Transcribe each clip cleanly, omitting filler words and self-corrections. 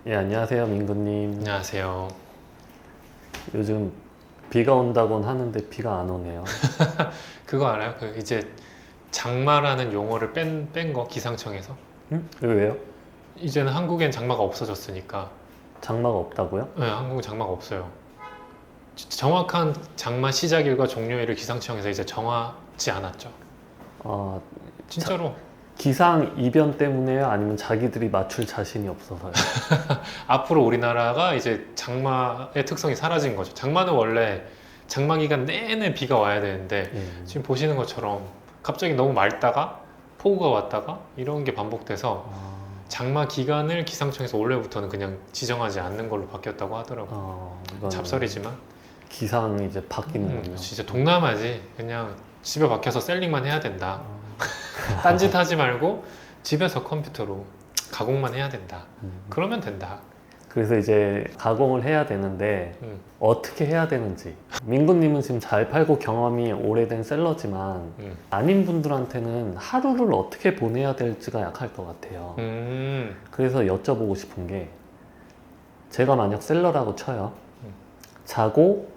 예, 안녕하세요, 민구님. 안녕하세요. 요즘 비가 온다곤 하는데 비가 안 오네요. 그거 알아요? 그 이제 장마라는 용어를 뺀 거 기상청에서. 왜요? 이제는 한국엔 장마가 없어졌으니까. 장마가 없다고요? 네, 한국은 장마가 없어요. 정확한 장마 시작일과 종료일을 기상청에서 이제 정하지 않았죠. 아, 진짜로. 기상 이변 때문에요? 아니면 자기들이 맞출 자신이 없어서요? 앞으로 우리나라가 이제 장마의 특성이 사라진 거죠. 장마는 원래 장마 기간 내내 비가 와야 되는데 예. 지금 보시는 것처럼 갑자기 너무 맑다가 폭우가 왔다가 이런 게 반복돼서 아, 장마 기간을 기상청에서 올해부터는 그냥 지정하지 않는 걸로 바뀌었다고 하더라고요. 이건 잡설이지만 기상이 이제 바뀌는군요. 진짜 동남아지. 그냥 집에 박혀서 셀링만 해야 된다. 아, 딴짓 하지 말고 집에서 컴퓨터로 가공만 해야 된다. 음. 그러면 된다. 그래서 이제 가공을 해야 되는데 음. 어떻게 해야 되는지. 민구님은 지금 잘 팔고 경험이 오래된 셀러지만 음. 아닌 분들한테는 하루를 어떻게 보내야 될지가 약할 것 같아요. 그래서 여쭤보고 싶은 게, 제가 만약 셀러라고 쳐요. 자고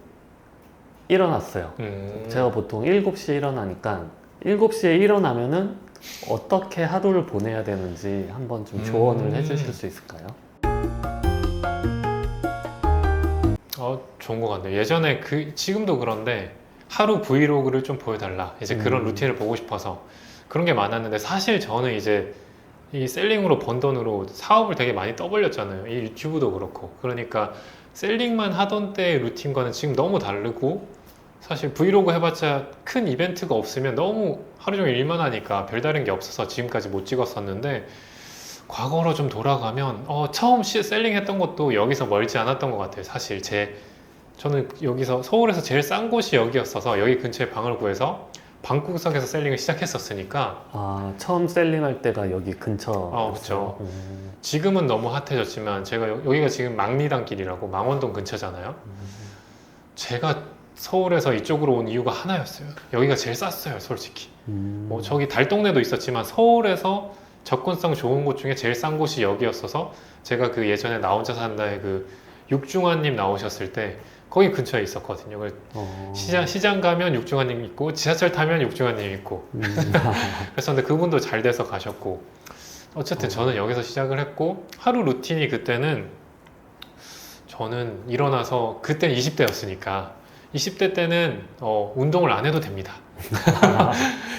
일어났어요. 제가 보통 7시에 일어나니까 7시에 일어나면은 어떻게 하루를 보내야 되는지 한번 좀 조언을 해주실 수 있을까요? 좋은 것 같네요. 예전에 지금도 그런데 하루 브이로그를 좀 보여달라. 이제 그런 루틴을 보고 싶어서 그런 게 많았는데, 사실 저는 이제 이 셀링으로 번 돈으로 사업을 되게 많이 떠벌렸잖아요. 이 유튜브도 그렇고. 그러니까 셀링만 하던 때의 루틴과는 지금 너무 다르고, 사실 브이로그 해봤자 큰 이벤트가 없으면 너무 하루 종일 일만 하니까 별다른 게 없어서 지금까지 못 찍었었는데, 과거로 좀 돌아가면 처음 셀링 했던 것도 여기서 멀지 않았던 것 같아요. 사실 저는 여기서 서울에서 제일 싼 곳이 여기였어서 여기 근처에 방을 구해서 방구석에서 셀링을 시작했었으니까. 처음 셀링할 때가 여기 근처. 그렇죠. 지금은 너무 핫해졌지만 제가 여기가 지금 망리단길이라고 망원동 근처잖아요. 제가 서울에서 이쪽으로 온 이유가 하나였어요. 여기가 제일 쌌어요, 솔직히. 뭐 저기 달동네도 있었지만 서울에서 접근성 좋은 곳 중에 제일 싼 곳이 여기였어서, 제가 그 예전에 나 혼자 산다에 그 육중환님 나오셨을 때 거기 근처에 있었거든요. 시장 가면 육중환님 있고 지하철 타면 육중환님 있고. 그래서 근데 그분도 잘 돼서 가셨고, 어쨌든 저는 여기서 시작을 했고, 하루 루틴이 그때는, 저는 일어나서 그때는 20대였으니까 20대 때는 운동을 안 해도 됩니다.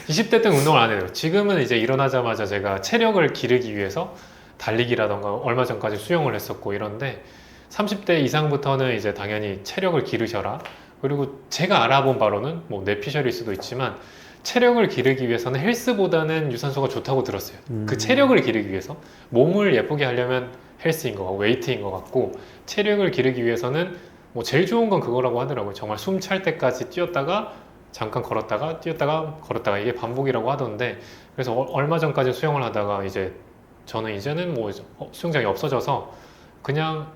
20대 때는 운동을 안 해요. 지금은 이제 일어나자마자 제가 체력을 기르기 위해서 달리기라던가 얼마 전까지 수영을 했었고 이런데, 30대 이상부터는 이제 당연히 체력을 기르셔라. 그리고 제가 알아본 바로는 뭐 뇌피셜일 수도 있지만 체력을 기르기 위해서는 헬스보다는 유산소가 좋다고 들었어요. 그 체력을 기르기 위해서 몸을 예쁘게 하려면 헬스인 것 같고 웨이트인 것 같고, 체력을 기르기 위해서는 뭐 제일 좋은 건 그거라고 하더라고요. 정말 숨 찰 때까지 뛰었다가 잠깐 걸었다가 뛰었다가 걸었다가, 이게 반복이라고 하던데, 그래서 얼마 전까지 수영을 하다가 이제는 뭐 수영장이 없어져서 그냥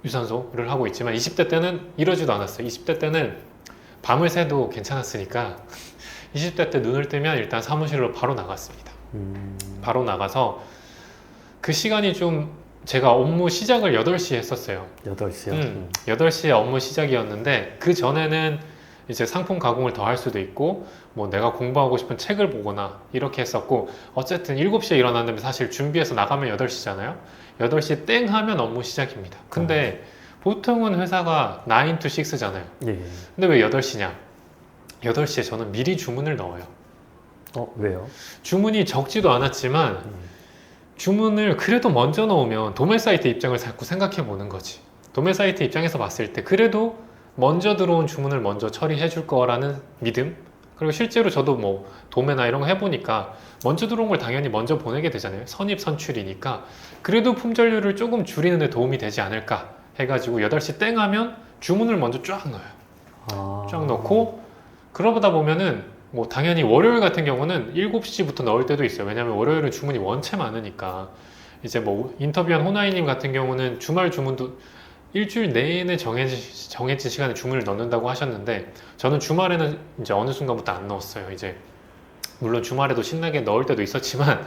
유산소를 하고 있지만, 20대 때는 이러지도 않았어요. 20대 때는 밤을 새도 괜찮았으니까 20대 때 눈을 뜨면 일단 사무실로 바로 나갔습니다. 바로 나가서 그 시간이 좀, 제가 업무 시작을 8시에 했었어요. 8시요? 8시에 업무 시작이었는데, 그 전에는 이제 상품 가공을 더 할 수도 있고, 뭐 내가 공부하고 싶은 책을 보거나 이렇게 했었고, 어쨌든 7시에 일어났는데 사실 준비해서 나가면 8시잖아요. 8시 땡 하면 업무 시작입니다. 근데 보통은 회사가 9 to 6잖아요. 예. 근데 왜 8시냐? 8시에 저는 미리 주문을 넣어요. 왜요? 주문이 적지도 않았지만 주문을 그래도 먼저 넣으면 도매 사이트 입장을 자꾸 생각해 보는 거지. 도매 사이트 입장에서 봤을 때 그래도 먼저 들어온 주문을 먼저 처리해 줄 거라는 믿음. 그리고 실제로 저도 뭐 도매나 이런 거 해보니까 먼저 들어온 걸 당연히 먼저 보내게 되잖아요. 선입선출이니까 그래도 품절률을 조금 줄이는 데 도움이 되지 않을까 해가지고 8시 땡 하면 주문을 먼저 쫙 넣어요. 쫙 넣고, 그러다 보면은 뭐 당연히 월요일 같은 경우는 7시부터 넣을 때도 있어요. 왜냐면 월요일은 주문이 원체 많으니까. 이제 뭐 인터뷰한 호나이님 같은 경우는 주말 주문도 일주일 내내 정해진 시간에 주문을 넣는다고 하셨는데, 저는 주말에는 이제 어느 순간부터 안 넣었어요. 이제 물론 주말에도 신나게 넣을 때도 있었지만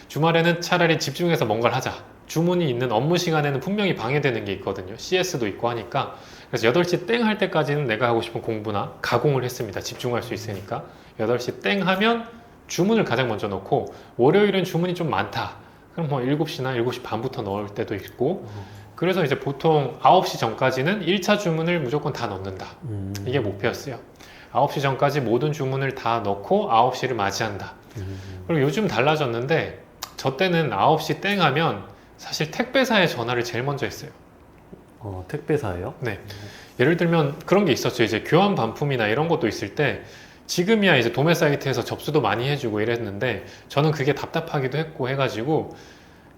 주말에는 차라리 집중해서 뭔가를 하자, 주문이 있는 업무 시간에는 분명히 방해되는 게 있거든요. CS도 있고 하니까. 그래서 8시 땡 할 때까지는 내가 하고 싶은 공부나 가공을 했습니다. 집중할 수 있으니까. 8시 땡 하면 주문을 가장 먼저 넣고, 월요일은 주문이 좀 많다. 그럼 뭐 7시나 7시 반부터 넣을 때도 있고, 그래서 이제 보통 9시 전까지는 1차 주문을 무조건 다 넣는다. 이게 목표였어요. 9시 전까지 모든 주문을 다 넣고 9시를 맞이한다. 그리고 요즘 달라졌는데, 저 때는 9시 땡 하면 사실 택배사에 전화를 제일 먼저 했어요. 택배사예요? 네. 예를 들면 그런 게 있었죠. 이제 교환 반품이나 이런 것도 있을 때, 지금이야 이제 도매 사이트에서 접수도 많이 해주고 이랬는데, 저는 그게 답답하기도 했고 해가지고,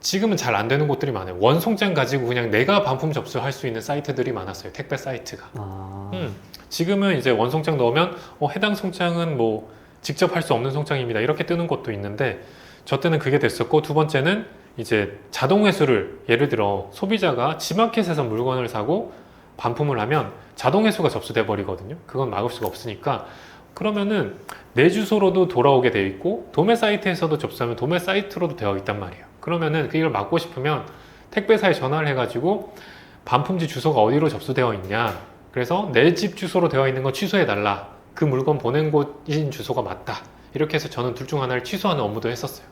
지금은 잘 안 되는 곳들이 많아요. 원송장 가지고 그냥 내가 반품 접수할 수 있는 사이트들이 많았어요. 택배 사이트가. 지금은 이제 원송장 넣으면 해당 송장은 뭐 직접 할 수 없는 송장입니다. 이렇게 뜨는 것도 있는데, 저 때는 그게 됐었고, 두 번째는 이제 자동 회수를, 예를 들어 소비자가 지마켓에서 물건을 사고 반품을 하면 자동 회수가 접수돼 버리거든요. 그건 막을 수가 없으니까, 그러면은 내 주소로도 돌아오게 되어 있고 도매 사이트에서도 접수하면 도매 사이트로도 되어 있단 말이에요. 그러면은 그걸 막고 싶으면 택배사에 전화를 해가지고 반품지 주소가 어디로 접수되어 있냐, 그래서 내 집 주소로 되어 있는 거 취소해 달라, 그 물건 보낸 곳인 주소가 맞다, 이렇게 해서 저는 둘 중 하나를 취소하는 업무도 했었어요.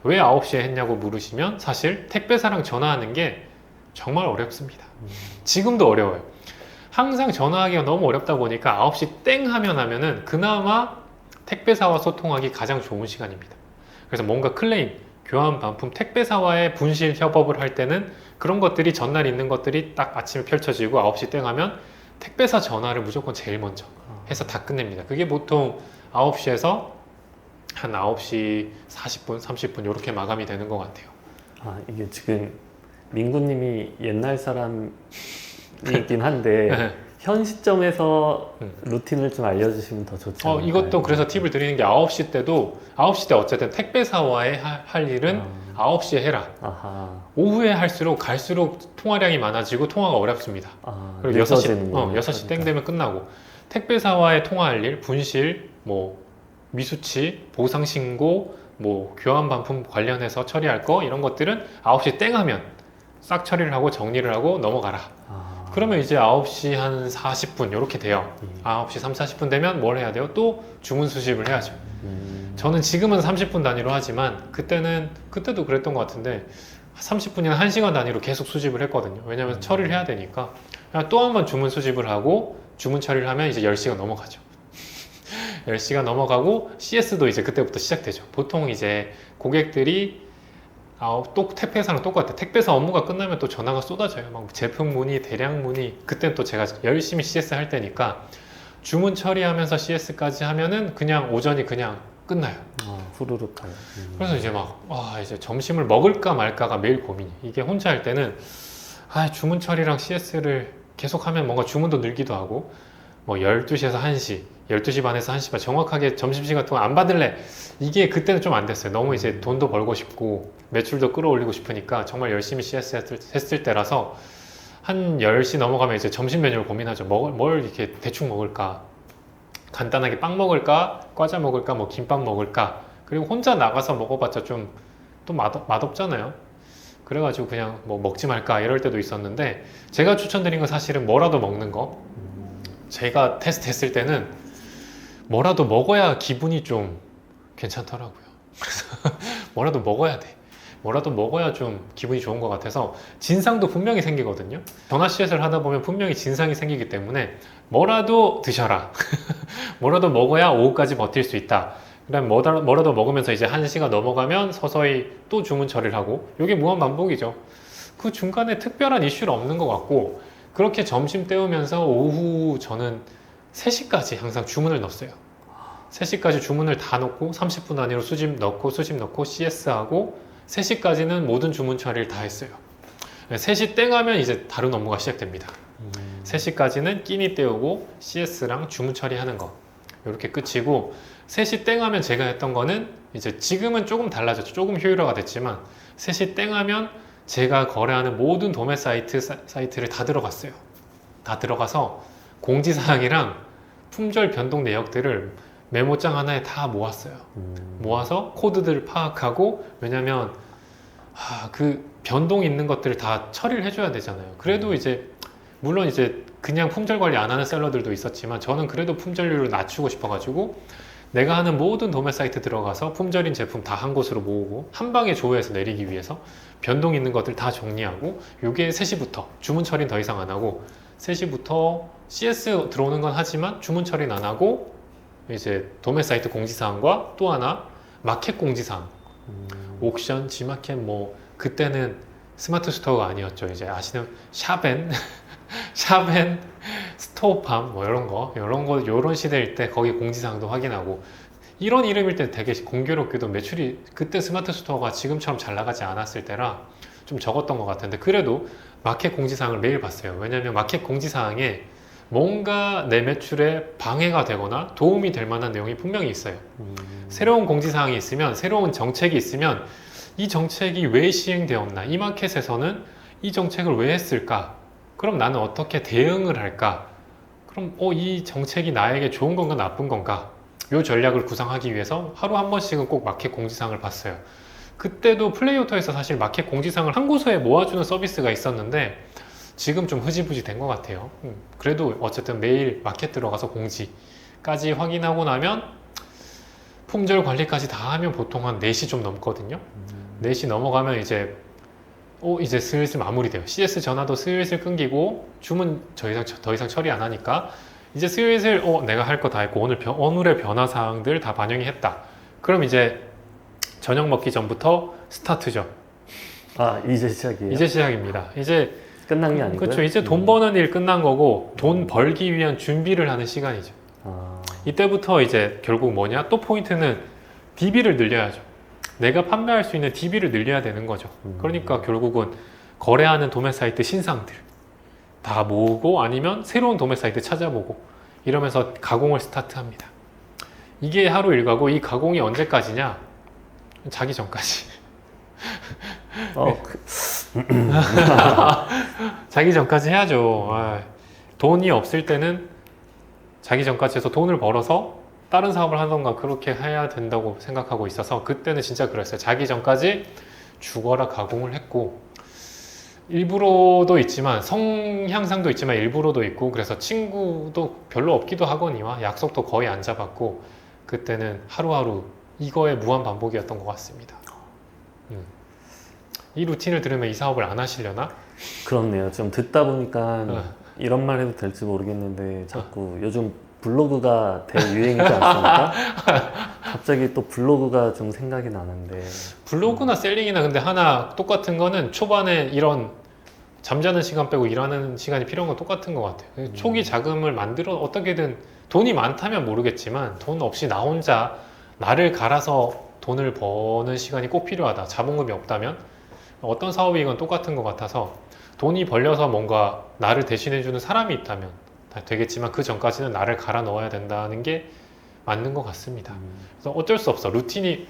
왜 9시에 했냐고 물으시면, 사실 택배사랑 전화하는 게 정말 어렵습니다. 지금도 어려워요. 항상 전화하기가 너무 어렵다 보니까 9시 땡 하면은 그나마 택배사와 소통하기 가장 좋은 시간입니다. 그래서 뭔가 클레임, 교환 반품, 택배사와의 분실 협업을 할 때는 그런 것들이 전날 있는 것들이 딱 아침에 펼쳐지고 9시 땡 하면 택배사 전화를 무조건 제일 먼저 해서 다 끝냅니다. 그게 보통 9시에서 한 9시 40분, 30분 이렇게 마감이 되는 것 같아요. 이게 지금 민구님이 옛날 사람이긴 한데 현 시점에서 루틴을 좀 알려주시면 더 좋지 않을까요? 이것도 그래서 팁을 드리는 게, 9시 때도 9시 때 어쨌든 택배사와의 할 일은 9시에 해라. 오후에 할수록 갈수록 통화량이 많아지고 통화가 어렵습니다. 그리고 6시 땡 되면 끝나고, 택배사와의 통화할 일, 분실, 뭐 미수치, 보상신고, 뭐 교환 반품 관련해서 처리할 거, 이런 것들은 9시 땡 하면 싹 처리를 하고 정리를 하고 넘어가라. 그러면 이제 9시 한 40분 이렇게 돼요. 9시 3, 40분 되면 뭘 해야 돼요? 또 주문 수집을 해야죠. 저는 지금은 30분 단위로 하지만 그때도 그랬던 것 같은데 30분이나 1시간 단위로 계속 수집을 했거든요. 왜냐하면 처리를 해야 되니까. 또 한 번 주문 수집을 하고 주문 처리를 하면 이제 10시가 넘어가죠. 10시가 넘어가고 CS도 이제 그때부터 시작되죠. 보통 이제 고객들이 또 택배사랑 똑같아. 택배사 업무가 끝나면 또 전화가 쏟아져요. 막 제품 문의, 대량 문의. 그땐 또 제가 열심히 CS 할 때니까 주문 처리하면서 CS까지 하면은 그냥 오전이 그냥 끝나요. 후루룩 가요. 그래서 이제 이제 점심을 먹을까 말까가 매일 고민이. 이게 혼자 할 때는 주문 처리랑 CS를 계속 하면 뭔가 주문도 늘기도 하고, 뭐 12시에서 1시, 12시 반에서 1시 반 정확하게 점심시간 동안 안 받을래, 이게 그때는 좀 안 됐어요. 너무 이제 돈도 벌고 싶고 매출도 끌어올리고 싶으니까 정말 열심히 CS 했을 때라서 한 10시 넘어가면 이제 점심 메뉴를 고민하죠. 뭘 이렇게 대충 먹을까, 간단하게 빵 먹을까, 과자 먹을까, 뭐 김밥 먹을까. 그리고 혼자 나가서 먹어봤자 좀 또 맛없잖아요. 그래가지고 그냥 뭐 먹지 말까 이럴 때도 있었는데, 제가 추천드린 건 사실은 뭐라도 먹는 거. 제가 테스트 했을 때는 뭐라도 먹어야 기분이 좀 괜찮더라고요. 그래서 뭐라도 먹어야 돼. 뭐라도 먹어야 좀 기분이 좋은 것 같아서, 진상도 분명히 생기거든요. 전화 CS를 하다 보면 분명히 진상이 생기기 때문에 뭐라도 드셔라. 뭐라도 먹어야 오후까지 버틸 수 있다. 그다음 뭐라도 먹으면서 이제 1시가 넘어가면 서서히 또 주문 처리를 하고, 이게 무한 반복이죠. 그 중간에 특별한 이슈는 없는 것 같고, 그렇게 점심 때우면서 오후 저는 3시까지 항상 주문을 넣었어요. 3시까지 주문을 다 넣고 30분 단위로 수집 넣고 CS하고 3시까지는 모든 주문 처리를 다 했어요. 3시 땡 하면 이제 다른 업무가 시작됩니다. 3시까지는 끼니 때우고 CS랑 주문 처리하는 거, 이렇게 끝이고, 3시 땡 하면 제가 했던 거는, 이제 지금은 조금 달라졌죠. 조금 효율화가 됐지만 3시 땡 하면 제가 거래하는 모든 도매 사이트를 다 들어갔어요. 다 들어가서 공지사항이랑 품절 변동 내역들을 메모장 하나에 다 모았어요. 모아서 코드들을 파악하고, 왜냐면 그 변동 있는 것들을 다 처리를 해줘야 되잖아요. 그래도 이제 물론 이제 그냥 품절 관리 안 하는 셀러들도 있었지만 저는 그래도 품절률을 낮추고 싶어가지고 내가 하는 모든 도매 사이트 들어가서 품절인 제품 다 한 곳으로 모으고 한 방에 조회해서 내리기 위해서 변동 있는 것들 다 정리하고 요게 3시부터 주문 처리는 더 이상 안 하고 3시부터 CS 들어오는 건 하지만 주문 처리는 안 하고 이제 도매 사이트 공지사항과 또 하나 마켓 공지사항 옥션, G마켓 뭐 그때는 스마트 스토어가 아니었죠. 이제 아시는 샤벤 샤벤, 스토어팜 뭐 이런 시대일 때 거기 공지사항도 확인하고 이런 이름일 때 되게 공교롭게도 매출이 그때 스마트 스토어가 지금처럼 잘 나가지 않았을 때라 좀 적었던 것 같은데 그래도 마켓 공지사항을 매일 봤어요. 왜냐하면 마켓 공지사항에 뭔가 내 매출에 방해가 되거나 도움이 될 만한 내용이 분명히 있어요. 새로운 공지사항이 있으면 새로운 정책이 있으면 이 정책이 왜 시행되었나 이 마켓에서는 이 정책을 왜 했을까 그럼 나는 어떻게 대응을 할까 그럼 이 정책이 나에게 좋은 건가 나쁜 건가 이 전략을 구상하기 위해서 하루 한 번씩은 꼭 마켓 공지사항을 봤어요. 그때도 플레이오토에서 사실 마켓 공지사항을 한 곳에 모아주는 서비스가 있었는데 지금 좀 흐지부지 된 것 같아요. 그래도 어쨌든 매일 마켓 들어가서 공지까지 확인하고 나면 품절 관리까지 다 하면 보통 한 4시 좀 넘거든요. 4시 넘어가면 이제 이제 슬슬 마무리돼요. CS 전화도 슬슬 끊기고 주문 더 이상 처리 안 하니까 이제 슬슬 내가 할 거 다 했고 오늘의 변화 사항들 다 반영이 했다. 그럼 이제 저녁 먹기 전부터 스타트죠. 아, 이제 시작이에요? 이제 시작입니다. 이제 끝난 게 아니고요? 그렇죠. 이제 돈 버는 일 끝난 거고 돈 벌기 위한 준비를 하는 시간이죠. 이때부터 이제 결국 뭐냐? 또 포인트는 DB를 늘려야죠. 내가 판매할 수 있는 DB를 늘려야 되는 거죠. 그러니까 결국은 거래하는 도매 사이트 신상들 다 모으고 아니면 새로운 도매 사이트 찾아보고 이러면서 가공을 스타트합니다. 이게 하루 일과고 이 가공이 언제까지냐? 자기 전까지. 자기 전까지 해야죠. 돈이 없을 때는 자기 전까지 해서 돈을 벌어서 다른 사업을 하던가 그렇게 해야 된다고 생각하고 있어서 그때는 진짜 그랬어요. 자기 전까지 죽어라 가공을 했고 일부러도 있지만 성향상도 있지만 일부러도 있고 그래서 친구도 별로 없기도 하거니와 약속도 거의 안 잡았고 그때는 하루하루 이거의 무한 반복이었던 것 같습니다. 이 루틴을 들으면 이 사업을 안 하시려나? 그렇네요. 좀 듣다 보니까 이런 말 해도 될지 모르겠는데 자꾸 요즘 블로그가 대유행이지 않습니까? 갑자기 또 블로그가 좀 생각이 나는데 블로그나 셀링이나 근데 하나 똑같은 거는 초반에 이런 잠자는 시간 빼고 일하는 시간이 필요한 건 똑같은 것 같아요. 초기 자금을 만들어 어떻게든 돈이 많다면 모르겠지만 돈 없이 나 혼자 나를 갈아서 돈을 버는 시간이 꼭 필요하다. 자본금이 없다면 어떤 사업이건 똑같은 것 같아서 돈이 벌려서 뭔가 나를 대신해주는 사람이 있다면 되겠지만 그 전까지는 나를 갈아 넣어야 된다는 게 맞는 것 같습니다. 그래서 어쩔 수 없어. 루틴이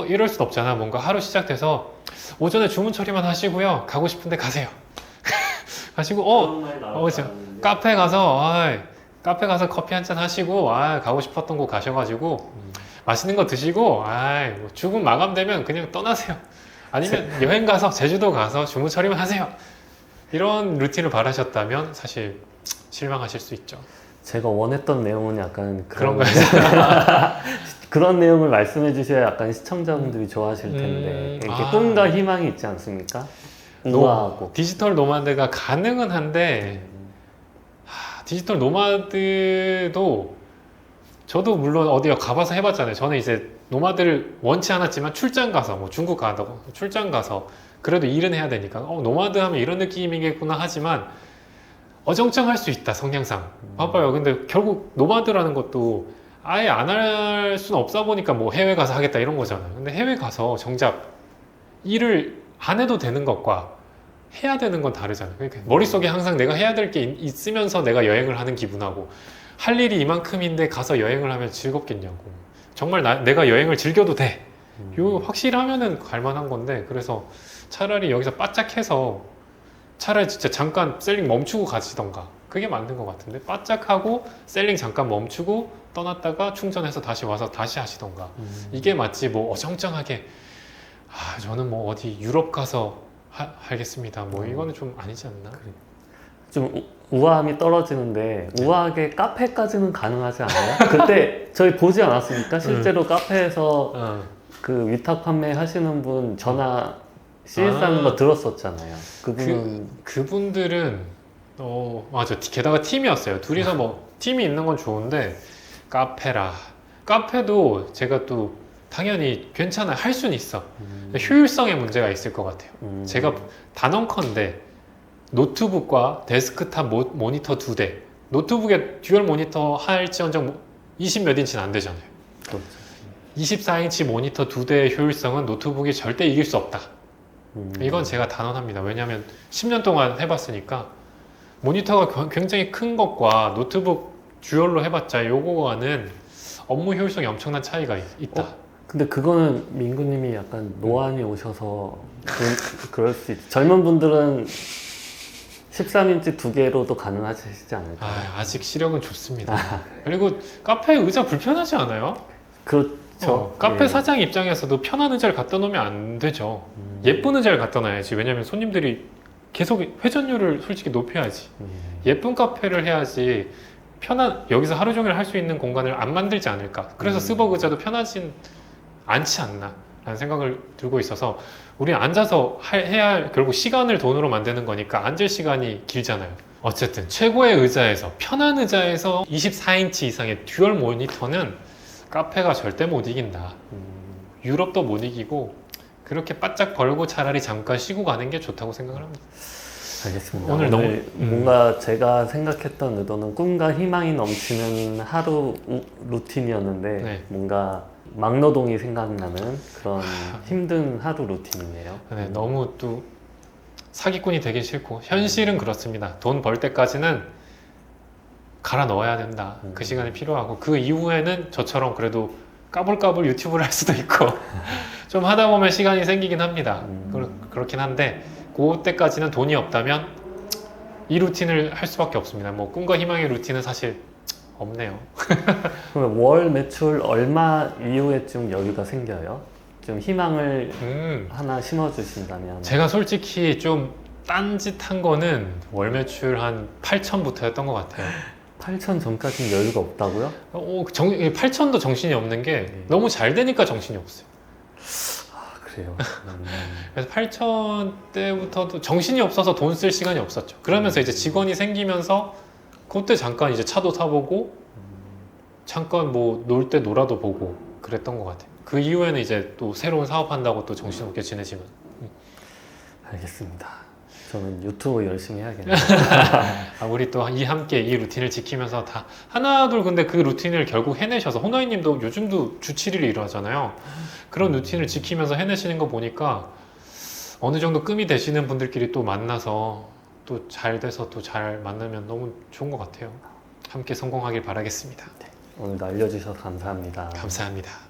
이럴 순 없잖아. 뭔가 하루 시작돼서 오전에 주문 처리만 하시고요. 가고 싶은데 가세요. 가시고 카페 가서 커피 한잔 하시고 가고 싶었던 곳 가셔가지고 맛있는 거 드시고 뭐 주문 마감되면 그냥 떠나세요. 아니면 여행 가서 제주도 가서 주문 처리만 하세요. 이런 루틴을 바라셨다면 사실 실망하실 수 있죠. 제가 원했던 내용은 약간 그런 거예요. 그런 내용을 말씀해 주셔야 약간 시청자분들이 좋아하실 텐데 이렇게 꿈과 희망이 있지 않습니까? 우아하고 디지털 노마드가 가능은 한데 디지털 노마드도 저도 물론 어디 가봐서 해봤잖아요. 저는 이제 노마드를 원치 않았지만 출장 가서 뭐 중국 가다고 출장 가서 그래도 일은 해야 되니까 노마드 하면 이런 느낌이겠구나 하지만 어정쩡할 수 있다. 성향상 봐봐요. 근데 결국 노마드라는 것도 아예 안 할 수는 없다 보니까 뭐 해외 가서 하겠다 이런 거잖아요. 근데 해외 가서 정작 일을 안 해도 되는 것과 해야 되는 건 다르잖아요. 그러니까 머릿속에 항상 내가 해야 될 게 있으면서 내가 여행을 하는 기분하고 할 일이 이만큼인데 가서 여행을 하면 즐겁겠냐고. 정말 내가 여행을 즐겨도 돼. 이거 확실하면은 갈만한 건데 그래서 차라리 여기서 바짝해서 차라리 진짜 잠깐 셀링 멈추고 가시던가 그게 맞는 것 같은데 바짝하고 셀링 잠깐 멈추고 떠났다가 충전해서 다시 와서 다시 하시던가 이게 맞지 뭐 어정쩡하게 저는 뭐 어디 유럽 가서 알겠습니다. 뭐 이거는 좀 아니지 않나? 좀 우아함이 떨어지는데 우아하게 카페까지는 가능하지 않아요? 그때 저희 보지 않았습니까? 실제로 카페에서 그 위탁 판매 하시는 분 전화 CS 하는 거 들었었잖아요. 그분은 그분들은 맞아. 게다가 팀이었어요. 둘이서 뭐 팀이 있는 건 좋은데 카페도 제가 또 당연히 괜찮아요. 할 수는 있어. 효율성에 문제가 있을 것 같아요. 제가 단언컨대 노트북과 데스크탑 모니터 2대, 노트북에 듀얼 모니터 할지언정 20 몇 인치는 안 되잖아요. 그렇죠. 24인치 모니터 2대의 효율성은 노트북이 절대 이길 수 없다. 이건 제가 단언합니다. 왜냐하면 10년 동안 해봤으니까 모니터가 굉장히 큰 것과 노트북 듀얼로 해봤자 요거와는 업무 효율성이 엄청난 차이가 있다. 근데 그거는 민구님이 약간 노안이 오셔서 그럴 수 있죠. 젊은 분들은 13인치 2개로도 가능하시지 않을까요? 아직 시력은 좋습니다. 그리고 카페 의자 불편하지 않아요? 그렇죠. 카페 예. 사장 입장에서도 편한 의자를 갖다 놓으면 안 되죠. 예쁜 의자를 갖다 놔야지. 왜냐면 손님들이 계속 회전율을 솔직히 높여야지. 예쁜 카페를 해야지 여기서 하루 종일 할 수 있는 공간을 안 만들지 않을까. 그래서 스벅 의자도 편하진 않지 않나 라는 생각을 들고 있어서 우리는 앉아서 해야 할, 결국 시간을 돈으로 만드는 거니까 앉을 시간이 길잖아요. 어쨌든 최고의 의자에서, 편한 의자에서 24인치 이상의 듀얼 모니터는 카페가 절대 못 이긴다. 유럽도 못 이기고 그렇게 바짝 벌고 차라리 잠깐 쉬고 가는 게 좋다고 생각을 합니다. 알겠습니다. 오늘 너무 뭔가 제가 생각했던 의도는 꿈과 희망이 넘치는 하루 루틴이었는데 네. 뭔가 막노동이 생각나는 그런 힘든 하루 루틴이네요. 네, 너무 또 사기꾼이 되기 싫고 현실은 그렇습니다. 돈 벌 때까지는 갈아 넣어야 된다. 그 시간이 필요하고 그 이후에는 저처럼 그래도 까불까불 유튜브를 할 수도 있고 좀 하다 보면 시간이 생기긴 합니다. 그렇긴 한데 그때까지는 돈이 없다면 이 루틴을 할 수밖에 없습니다. 뭐 꿈과 희망의 루틴은 사실 없네요. 그러면 월 매출 얼마 이후에 좀 여유가 생겨요? 좀 희망을 하나 심어주신다면. 제가 솔직히 좀 딴짓한 거는 월 매출 한 8천부터였던 것 같아요. 8천 전까지는 여유가 없다고요? 8천도 정신이 없는 게 너무 잘 되니까 정신이 없어요. 그래요. 그래서 8천 때부터도 정신이 없어서 돈 쓸 시간이 없었죠. 그러면서 이제 직원이 생기면서 그때 잠깐 이제 차도 타보고 잠깐 뭐 놀 때 놀아도 보고 그랬던 것 같아요. 그 이후에는 이제 또 새로운 사업한다고 또 정신없게 지내지만. 알겠습니다. 저는 유튜브 열심히 해야겠네요. 우리 또 함께 이 루틴을 지키면서 다 하나둘 근데 그 루틴을 결국 해내셔서 호나이님도 요즘도 주 7일 일하잖아요. 그런 루틴을 지키면서 해내시는 거 보니까 어느 정도 끔이 되시는 분들끼리 또 만나서 또 잘 돼서 또 잘 만나면 너무 좋은 것 같아요. 함께 성공하길 바라겠습니다. 오늘도 알려주셔서 감사합니다. 감사합니다.